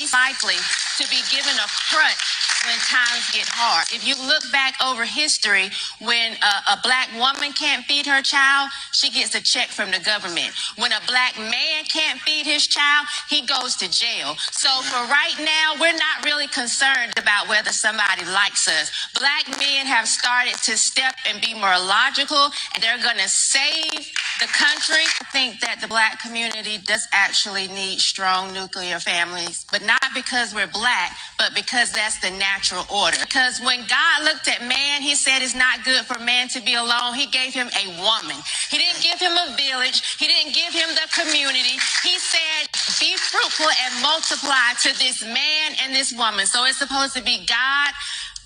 likely to be given a crutch when times get hard. If you look back over history, when a black woman can't feed her child, she gets a check from the government. When a black man can't feed his child, he goes to jail. So for right now, we're not really concerned about whether somebody likes us. Black men have started to step and be more logical, and they're going to save the country. I think that the black community does actually need strong nuclear families, but not because we're black, but because that's the natural order. Because when God looked at man, he said it's not good for man to be alone. He gave him a woman. He didn't give him a village. He didn't give him the community. He said, be fruitful and multiply to this man and this woman. So it's supposed to be God,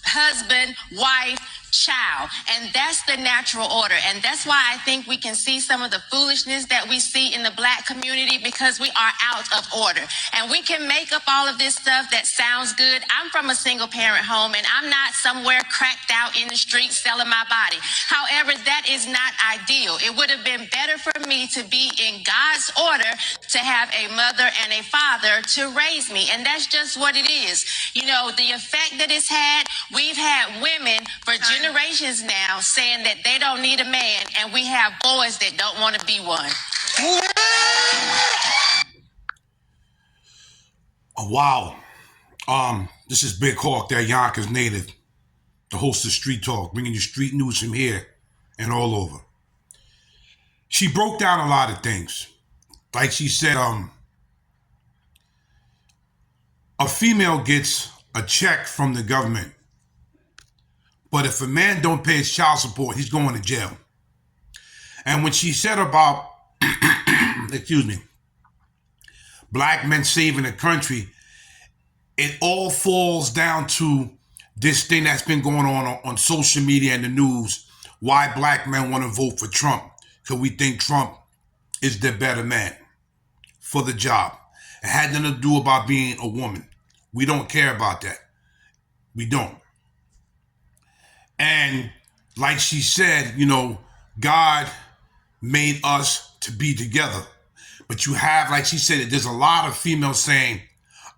husband, wife, child. And that's the natural order. And that's why I think we can see some of the foolishness that we see in the black community, because we are out of order. And we can make up all of this stuff that sounds good. I'm from a single parent home, and I'm not somewhere cracked out in the street selling my body. However, that is not ideal. It would have been better for me to be in God's order, to have a mother and a father to raise me. And that's just what it is. You know, the effect that it's had, we've had women for generations now saying that they don't need a man, and we have boys that don't want to be one. Oh, wow. This is Big Hawk, that Yonkers native, the host of Street Talk, bringing you street news from here and all over. She broke down a lot of things. Like she said, a female gets a check from the government, but if a man don't pay his child support, he's going to jail. And when she said about, excuse me, black men saving the country, it all falls down to this thing that's been going on social media and the news, why black men want to vote for Trump, because we think Trump is the better man for the job. It had nothing to do about being a woman. We don't care about that. We don't. And like she said, you know, God made us to be together. But you have, like she said, there's a lot of females saying,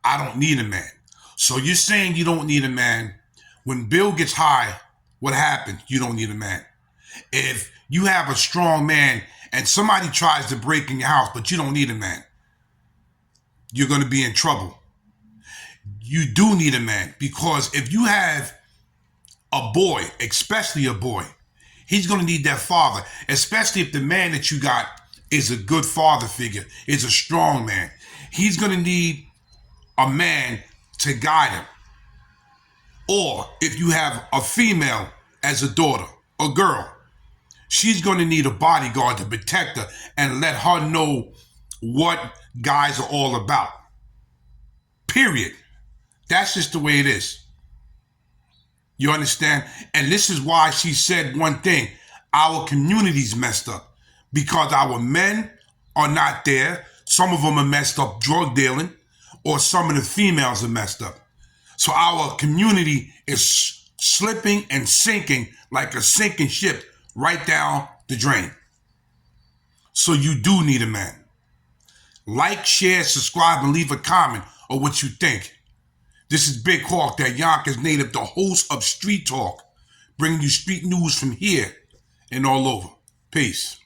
I don't need a man. So you're saying you don't need a man. When bill gets high, what happens? You don't need a man. If you have a strong man and somebody tries to break in your house, but you don't need a man, you're going to be in trouble. You do need a man, because if you have a boy, especially a boy, he's going to need that father, especially if the man that you got is a good father figure, is a strong man. He's going to need a man to guide him. Or if you have a female as a daughter, a girl, she's going to need a bodyguard to protect her and let her know what guys are all about. Period. That's just the way it is. You understand? And this is why she said one thing. Our community's messed up because our men are not there. Some of them are messed up drug dealing, or some of the females are messed up. So our community is slipping and sinking like a sinking ship right down the drain. So you do need a man. Like, share, subscribe, and leave a comment on what you think. This is Big Hawk, that Yonkers native, the host of Street Talk, bringing you street news from here and all over. Peace.